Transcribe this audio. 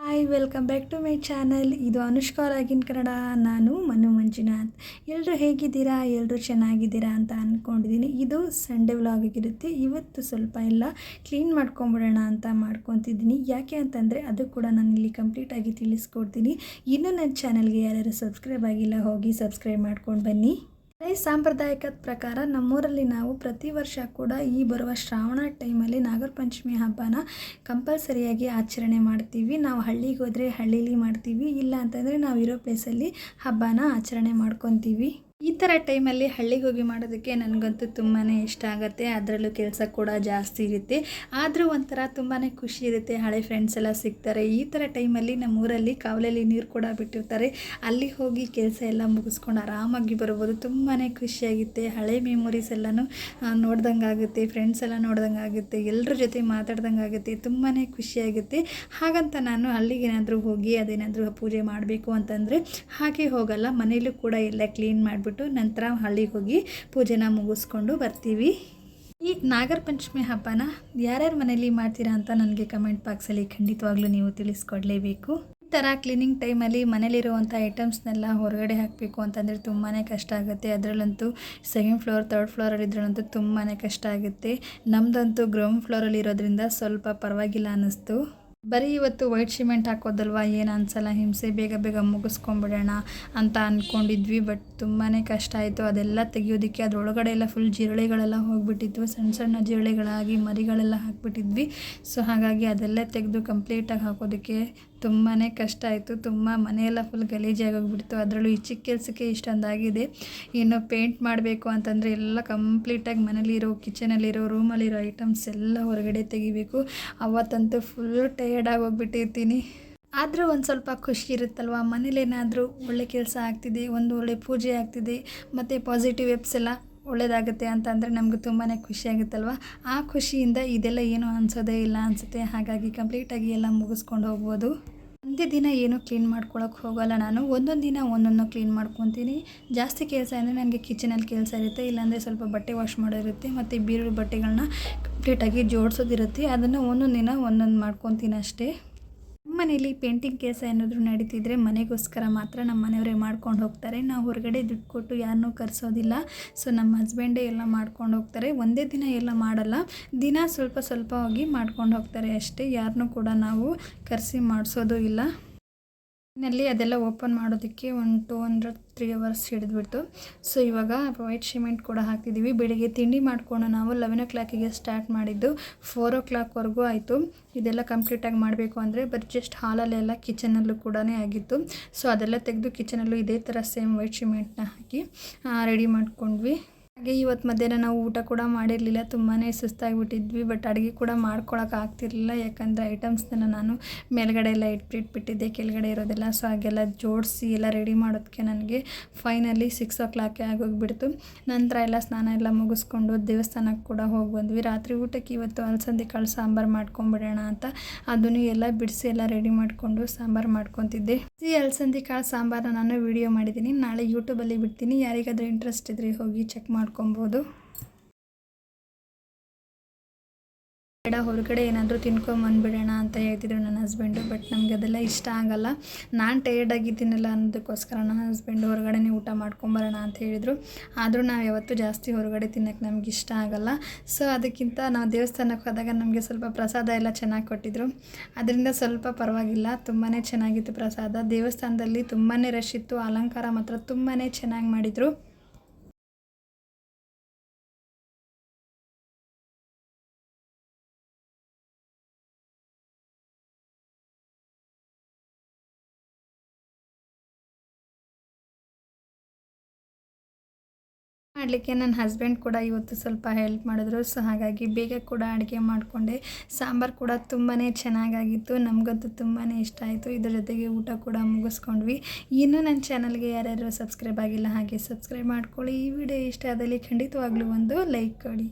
Hi welcome back to my channel. ಇದು Anushka login Kannada. ನಾನು ಮನು ಮಂಜುನಾಥ್. ಎಲ್ಲರೂ ಹೇಗಿದ್ದೀರಾ? ಎಲ್ಲರೂ ಚೆನ್ನಾಗಿದ್ದೀರಾ ಅಂತ ಅಂದ್ಕೊಂಡಿದ್ದೀನಿ. ಇದು ಸಂಡೇ ವ್ಲಾಗ್ ಆಗಿರುತ್ತೆ. ಇವತ್ತು ಸ್ವಲ್ಪ ಎಲ್ಲ ಕ್ಲೀನ್ ಮಾಡ್ಕೊಂಬಿಡೋಣ ಅಂತ ಮಾಡ್ಕೊತಿದ್ದೀನಿ. ಯಾಕೆ ಅಂತಂದರೆ ಅದು ಕೂಡ ನಾನು ಇಲ್ಲಿ ಕಂಪ್ಲೀಟಾಗಿ ತಿಳಿಸ್ಕೊಡ್ತೀನಿ. ಇನ್ನೂ ನನ್ನ ಚಾನಲ್ಗೆ ಯಾರ್ಯಾರು ಸಬ್ಸ್ಕ್ರೈಬ್ ಆಗಿಲ್ಲ ಹೋಗಿ ಸಬ್ಸ್ಕ್ರೈಬ್ ಮಾಡ್ಕೊಂಡು ಬನ್ನಿ. ಸಾಂಪ್ರದಾಯಿಕದ ಪ್ರಕಾರ ನಮ್ಮೂರಲ್ಲಿ ನಾವು ಪ್ರತಿ ವರ್ಷ ಕೂಡ ಈ ಬರುವ ಶ್ರಾವಣ ಟೈಮಲ್ಲಿ ನಾಗರ ಪಂಚಮಿ ಹಬ್ಬನ ಕಂಪಲ್ಸರಿಯಾಗಿ ಆಚರಣೆ ಮಾಡ್ತೀವಿ. ನಾವು ಹಳ್ಳಿಗೆ ಹೋದರೆ ಹಳ್ಳೀಲಿ ಮಾಡ್ತೀವಿ, ಇಲ್ಲ ಅಂತಂದರೆ ನಾವು ಇರೋ ಪ್ಲೇಸಲ್ಲಿ ಹಬ್ಬನ ಆಚರಣೆ ಮಾಡ್ಕೊತೀವಿ. ಈ ಥರ ಟೈಮಲ್ಲಿ ಹಳ್ಳಿಗೆ ಹೋಗಿ ಮಾಡೋದಕ್ಕೆ ನನಗಂತೂ ತುಂಬಾ ಇಷ್ಟ ಆಗುತ್ತೆ. ಅದರಲ್ಲೂ ಕೆಲಸ ಕೂಡ ಜಾಸ್ತಿ ಇರುತ್ತೆ, ಆದರೂ ಒಂಥರ ತುಂಬಾ ಖುಷಿ ಇರುತ್ತೆ. ಹಳೆ ಫ್ರೆಂಡ್ಸ್ ಎಲ್ಲ ಸಿಗ್ತಾರೆ. ಈ ಥರ ಟೈಮಲ್ಲಿ ನಮ್ಮೂರಲ್ಲಿ ಕಾವಲಲ್ಲಿ ನೀರು ಕೂಡ ಬಿಟ್ಟಿರ್ತಾರೆ. ಅಲ್ಲಿ ಹೋಗಿ ಕೆಲಸ ಎಲ್ಲ ಮುಗಿಸ್ಕೊಂಡು ಆರಾಮಾಗಿ ಬರ್ಬೋದು. ತುಂಬಾ ಖುಷಿಯಾಗುತ್ತೆ. ಹಳೆ ಮೆಮೊರೀಸ್ ಎಲ್ಲನೂ ನೋಡ್ದಂಗೆ ಆಗುತ್ತೆ, ಫ್ರೆಂಡ್ಸ್ ಎಲ್ಲ ನೋಡ್ದಂಗೆ ಆಗುತ್ತೆ, ಎಲ್ಲರ ಜೊತೆ ಮಾತಾಡ್ದಂಗೆ ಆಗುತ್ತೆ. ತುಂಬಾ ಖುಷಿಯಾಗುತ್ತೆ. ಹಾಗಂತ ನಾನು ಅಲ್ಲಿಗೇನಾದರೂ ಹೋಗಿ ಅದೇನಾದರೂ ಪೂಜೆ ಮಾಡಬೇಕು ಅಂತಂದರೆ ಹಾಗೆ ಹೋಗಲ್ಲ. ಮನೇಲೂ ಕೂಡ ಎಲ್ಲ ಕ್ಲೀನ್ ಮಾಡಿಬಿಟ್ಟು ನಂತರ ಹಳ್ಳಿಗೆ ಹೋಗಿ ಪೂಜೆನ ಮುಗಿಸ್ಕೊಂಡು ಬರ್ತೀವಿ. ಈ ನಾಗರ ಪಂಚಮಿ ಹಬ್ಬನ ಯಾರ್ಯಾರ ಮನೇಲಿ ಮಾಡ್ತೀರಾ ಅಂತ ನನಗೆ ಕಮೆಂಟ್ ಬಾಕ್ಸಲ್ಲಿ ಖಂಡಿತವಾಗ್ಲೂ ನೀವು ತಿಳಿಸ್ಕೊಡ್ಲೇಬೇಕು. ಈ ಥರ ಕ್ಲೀನಿಂಗ್ ಟೈಮಲ್ಲಿ ಮನೇಲಿರುವಂಥ ಐಟಮ್ಸ್ನೆಲ್ಲ ಹೊರಗಡೆ ಹಾಕಬೇಕು ಅಂತಂದರೆ ತುಂಬಾ ಕಷ್ಟ ಆಗುತ್ತೆ. ಅದರಲ್ಲಂತೂ ಸೆಕೆಂಡ್ ಫ್ಲೋರ್ ಥರ್ಡ್ ಫ್ಲೋರಲ್ಲಿ ಇದ್ರಂತೂ ತುಂಬಾ ಕಷ್ಟ ಆಗುತ್ತೆ. ನಮ್ಮದಂತೂ ಗ್ರೌಂಡ್ ಫ್ಲೋರಲ್ಲಿ ಇರೋದ್ರಿಂದ ಸ್ವಲ್ಪ ಪರವಾಗಿಲ್ಲ ಅನ್ನಿಸ್ತು. ಬರೀ ಇವತ್ತು ವೈಟ್ ಸಿಮೆಂಟ್ ಹಾಕೋದಲ್ವ, ಏನು ಅನ್ಸಲ್ಲ, ಹಿಂಸೆ, ಬೇಗ ಬೇಗ ಮುಗಿಸ್ಕೊಂಬಿಡೋಣ ಅಂತ ಅಂದ್ಕೊಂಡಿದ್ವಿ. ಬಟ್ ತುಂಬಾ ಕಷ್ಟ ಆಯಿತು ಅದೆಲ್ಲ ತೆಗಿಯೋದಕ್ಕೆ. ಅದರೊಳಗಡೆ ಎಲ್ಲ ಫುಲ್ ಜಿರಳೆಗಳೆಲ್ಲ ಹೋಗಿಬಿಟ್ಟಿದ್ವು, ಸಣ್ಣ ಸಣ್ಣ ಜಿರಳೆಗಳಾಗಿ ಮರಿಗಳೆಲ್ಲ ಹಾಕಿಬಿಟ್ಟಿದ್ವಿ. ಸೊ ಹಾಗಾಗಿ ಅದೆಲ್ಲ ತೆಗೆದು ಕಂಪ್ಲೀಟಾಗಿ ಹಾಕೋದಕ್ಕೆ ತುಂಬಾ ಕಷ್ಟ ಆಯಿತು. ತುಂಬ ಮನೆಯೆಲ್ಲ ಫುಲ್ ಗಲೀಜಾಗಿ ಹೋಗ್ಬಿಡ್ತು. ಅದರಲ್ಲೂ ಈ ಚಿಕ್ಕ ಕೆಲಸಕ್ಕೆ ಇಷ್ಟೊಂದಾಗಿದೆ. ಇನ್ನು ಪೇಂಟ್ ಮಾಡಬೇಕು ಅಂತಂದರೆ ಎಲ್ಲ ಕಂಪ್ಲೀಟಾಗಿ ಮನೇಲಿರೋ, ಕಿಚನಲ್ಲಿರೋ, ರೂಮಲ್ಲಿರೋ ಐಟಮ್ಸ್ ಎಲ್ಲ ಹೊರಗಡೆ ತೆಗಿಬೇಕು. ಅವತ್ತಂತೂ ಫುಲ್ ಟಯರ್ಡಾಗಿ ಹೋಗ್ಬಿಟ್ಟಿರ್ತೀನಿ. ಆದರೂ ಒಂದು ಸ್ವಲ್ಪ ಖುಷಿ ಇರುತ್ತಲ್ವ, ಮನೇಲೇನಾದರೂ ಒಳ್ಳೆ ಕೆಲಸ ಆಗ್ತಿದೆ, ಒಂದು ಒಳ್ಳೆ ಪೂಜೆ ಆಗ್ತಿದೆ, ಮತ್ತು ಪಾಸಿಟಿವ್ ವೆಬ್ಸ್ ಎಲ್ಲ ಒಳ್ಳೆಯದಾಗುತ್ತೆ ಅಂತಂದರೆ ನಮ್ಗೆ ತುಂಬಾ ಖುಷಿಯಾಗುತ್ತಲ್ವ. ಆ ಖುಷಿಯಿಂದ ಇದೆಲ್ಲ ಏನೂ ಅನಿಸೋದೇ ಇಲ್ಲ ಅನಿಸುತ್ತೆ. ಹಾಗಾಗಿ ಕಂಪ್ಲೀಟಾಗಿ ಎಲ್ಲ ಮುಗಿಸ್ಕೊಂಡು ಹೋಗ್ಬೋದು. ಒಂದೇ ದಿನ ಏನೂ ಕ್ಲೀನ್ ಮಾಡ್ಕೊಳಕ್ಕೆ ಹೋಗೋಲ್ಲ ನಾನು. ಒಂದೊಂದು ದಿನ ಒಂದೊಂದು ಕ್ಲೀನ್ ಮಾಡ್ಕೊತೀನಿ. ಜಾಸ್ತಿ ಕೆಲಸ ಅಂದರೆ ನನಗೆ ಕಿಚನಲ್ಲಿ ಕೆಲಸ ಇರುತ್ತೆ, ಇಲ್ಲಾಂದರೆ ಸ್ವಲ್ಪ ಬಟ್ಟೆ ವಾಶ್ ಮಾಡೋದಿರುತ್ತೆ, ಮತ್ತು ಬೀರೋ ಬಟ್ಟೆಗಳನ್ನ ಕಂಪ್ಲೀಟಾಗಿ ಜೋಡಿಸೋದಿರುತ್ತೆ. ಅದನ್ನು ಒಂದೊಂದು ದಿನ ಒಂದೊಂದು ಮಾಡ್ಕೊತೀನಿ ಅಷ್ಟೇ. ಮನೇಲಿ ಪೇಂಟಿಂಗ್ ಕೆಲಸ ಏನಾದರೂ ನಡೀತಿದ್ರೆ ಮನೆಗೋಸ್ಕರ ಮಾತ್ರ ನಮ್ಮ ಮನೆಯವರೇ ಮಾಡ್ಕೊಂಡು ಹೋಗ್ತಾರೆ. ನಾವು ಹೊರಗಡೆ ದುಡ್ಡು ಕೊಟ್ಟು ಯಾರನ್ನೂ ಕರೆಸೋದಿಲ್ಲ. ಸೊ ನಮ್ಮ ಹಸ್ಬೆಂಡೇ ಎಲ್ಲ ಮಾಡ್ಕೊಂಡು ಹೋಗ್ತಾರೆ. ಒಂದೇ ದಿನ ಎಲ್ಲ ಮಾಡಲ್ಲ, ದಿನ ಸ್ವಲ್ಪ ಸ್ವಲ್ಪ ಹೋಗಿ ಮಾಡ್ಕೊಂಡು ಹೋಗ್ತಾರೆ ಅಷ್ಟೇ. ಯಾರನ್ನೂ ಕೂಡ ನಾವು ಕರೆಸಿ ಮಾಡಿಸೋದು ಇಲ್ಲ. ಇನ್ನಲ್ಲಿ ಅದೆಲ್ಲ ಓಪನ್ ಮಾಡೋದಕ್ಕೆ 203 hours ಹಿಡಿದ್ಬಿಡ್ತು. ಸೊ ಇವಾಗ ವೈಟ್ ಸಿಮೆಂಟ್ ಕೂಡ ಹಾಕ್ತಿದ್ದೀವಿ. ಬೆಳಿಗ್ಗೆ ತಿಂಡಿ ಮಾಡಿಕೊಂಡು ನಾವು 11 o'clock ಸ್ಟಾರ್ಟ್ ಮಾಡಿದ್ದು 4 o'clock ಆಯಿತು. ಇದೆಲ್ಲ ಕಂಪ್ಲೀಟಾಗಿ ಮಾಡಬೇಕು ಅಂದರೆ ಬರೀ ಜಸ್ಟ್ ಹಾಲಲ್ಲೆಲ್ಲ ಕಿಚನಲ್ಲೂ ಕೂಡ ಆಗಿತ್ತು. ಸೊ ಅದೆಲ್ಲ ತೆಗೆದು ಕಿಚನಲ್ಲೂ ಇದೇ ಥರ ಸೇಮ್ ವೈಟ್ ಸಿಮೆಂಟ್ನ ಹಾಕಿ ರೆಡಿ ಮಾಡ್ಕೊಂಡ್ವಿ. ಹಾಗೆ ಇವತ್ತು ಮಧ್ಯಾಹ್ನ ನಾವು ಊಟ ಕೂಡ ಮಾಡಿರಲಿಲ್ಲ, ತುಂಬಾ ಸುಸ್ತಾಗಿಬಿಟ್ಟಿದ್ವಿ. ಬಟ್ ಅಡುಗೆ ಕೂಡ ಮಾಡ್ಕೊಳಕ್ಕೆ ಆಗ್ತಿರಲಿಲ್ಲ, ಯಾಕಂದರೆ ಐಟಮ್ಸ್ನೆಲ್ಲ ನಾನು ಮೇಲ್ಗಡೆ ಎಲ್ಲ ಇಟ್ಬಿಟ್ಟಿದ್ದೆ, ಕೆಳಗಡೆ ಇರೋದೆಲ್ಲ. ಸೊ ಹಾಗೆಲ್ಲ ಜೋಡಿಸಿ ಎಲ್ಲ ರೆಡಿ ಮಾಡೋದಕ್ಕೆ ನನಗೆ ಫೈನಲಿ 6 o'clock ಆಗೋಗಿಬಿಡ್ತು. ನಂತರ ಎಲ್ಲ ಸ್ನಾನ ಎಲ್ಲ ಮುಗಿಸ್ಕೊಂಡು ದೇವಸ್ಥಾನಕ್ಕೆ ಕೂಡ ಹೋಗಿ ಬಂದ್ವಿ. ರಾತ್ರಿ ಊಟಕ್ಕೆ ಇವತ್ತು ಅಲಸಂದೆ ಕಾಳು ಸಾಂಬಾರು ಮಾಡ್ಕೊಂಬಿಡೋಣ ಅಂತ ಅದನ್ನು ಎಲ್ಲ ಬಿಡಿಸಿ ಎಲ್ಲ ರೆಡಿ ಮಾಡಿಕೊಂಡು ಸಾಂಬಾರು ಮಾಡ್ಕೊತಿದ್ದೆ. ಈ ಅಲಸಂದೆ ಕಾಳು ಸಾಂಬಾರನ್ನ ನಾನು ವಿಡಿಯೋ ಮಾಡಿದ್ದೀನಿ, ನಾಳೆ ಯೂಟ್ಯೂಬಲ್ಲಿ ಬಿಡ್ತೀನಿ. ಯಾರಿಗಾದರೂ ಇಂಟ್ರೆಸ್ಟ್ ಇದ್ದರೆ ಹೋಗಿ ಚೆಕ್ ಮಾಡ್ಕೊಬೋದು. ಹೊರಗಡೆ ಏನಾದರೂ ತಿನ್ಕೊಂಬಂದುಬಿಡೋಣ ಅಂತ ಹೇಳ್ತಿದ್ರು ನನ್ನ ಹಸ್ಬೆಂಡು. ಬಟ್ ನಮಗೆ ಅದೆಲ್ಲ ಇಷ್ಟ ಆಗಲ್ಲ. ನಾನು ಟಯರ್ಡಾಗಿದ್ದೀನಲ್ಲ ಅನ್ನೋದಕ್ಕೋಸ್ಕರ ನನ್ನ ಹಸ್ಬೆಂಡು ಹೊರಗಡೆನೇ ಊಟ ಮಾಡ್ಕೊಂಬರೋಣ ಅಂತ ಹೇಳಿದರು. ಆದರೂ ನಾವು ಯಾವತ್ತೂ ಜಾಸ್ತಿ ಹೊರಗಡೆ ತಿನ್ನೋಕ್ಕೆ ನಮ್ಗೆ ಇಷ್ಟ ಆಗಲ್ಲ. ಸೊ ಅದಕ್ಕಿಂತ ನಾವು ದೇವಸ್ಥಾನಕ್ಕೆ ಹೋದಾಗ ನಮಗೆ ಸ್ವಲ್ಪ ಪ್ರಸಾದ ಎಲ್ಲ ಚೆನ್ನಾಗಿ ಕೊಟ್ಟಿದ್ದರು, ಅದರಿಂದ ಸ್ವಲ್ಪ ಪರವಾಗಿಲ್ಲ. ತುಂಬಾ ಚೆನ್ನಾಗಿತ್ತು ಪ್ರಸಾದ. ದೇವಸ್ಥಾನದಲ್ಲಿ ತುಂಬಾ ರಶ್ ಇತ್ತು, ಅಲಂಕಾರ ಮಾತ್ರ ತುಂಬಾ ಚೆನ್ನಾಗಿ ಮಾಡಿದರು. ಮಾಡಲಿಕ್ಕೆ ನನ್ನ ಹಸ್ಬೆಂಡ್ ಕೂಡ ಇವತ್ತು ಸ್ವಲ್ಪ ಹೆಲ್ಪ್ ಮಾಡಿದ್ರು. ಸೊ ಹಾಗಾಗಿ ಬೇಗ ಕೂಡ ಅಡುಗೆ ಮಾಡಿಕೊಂಡೆ. ಸಾಂಬಾರು ಕೂಡ ತುಂಬಾ ಚೆನ್ನಾಗಾಗಿತ್ತು, ನಮಗಂತೂ ತುಂಬಾ ಇಷ್ಟ ಆಯಿತು. ಇದರ ಜೊತೆಗೆ ಊಟ ಕೂಡ ಮುಗಿಸ್ಕೊಂಡ್ವಿ. ಇನ್ನೂ ನನ್ನ ಚಾನಲ್ಗೆ ಯಾರ್ಯಾರು ಸಬ್ಸ್ಕ್ರೈಬ್ ಆಗಿಲ್ಲ ಹಾಗೆ ಸಬ್ಸ್ಕ್ರೈಬ್ ಮಾಡ್ಕೊಳ್ಳಿ. ಈ ವಿಡಿಯೋ ಇಷ್ಟ ಆದಲ್ಲಿ ಖಂಡಿತವಾಗ್ಲೂ ಒಂದು ಲೈಕ್ ಕೊಡಿ.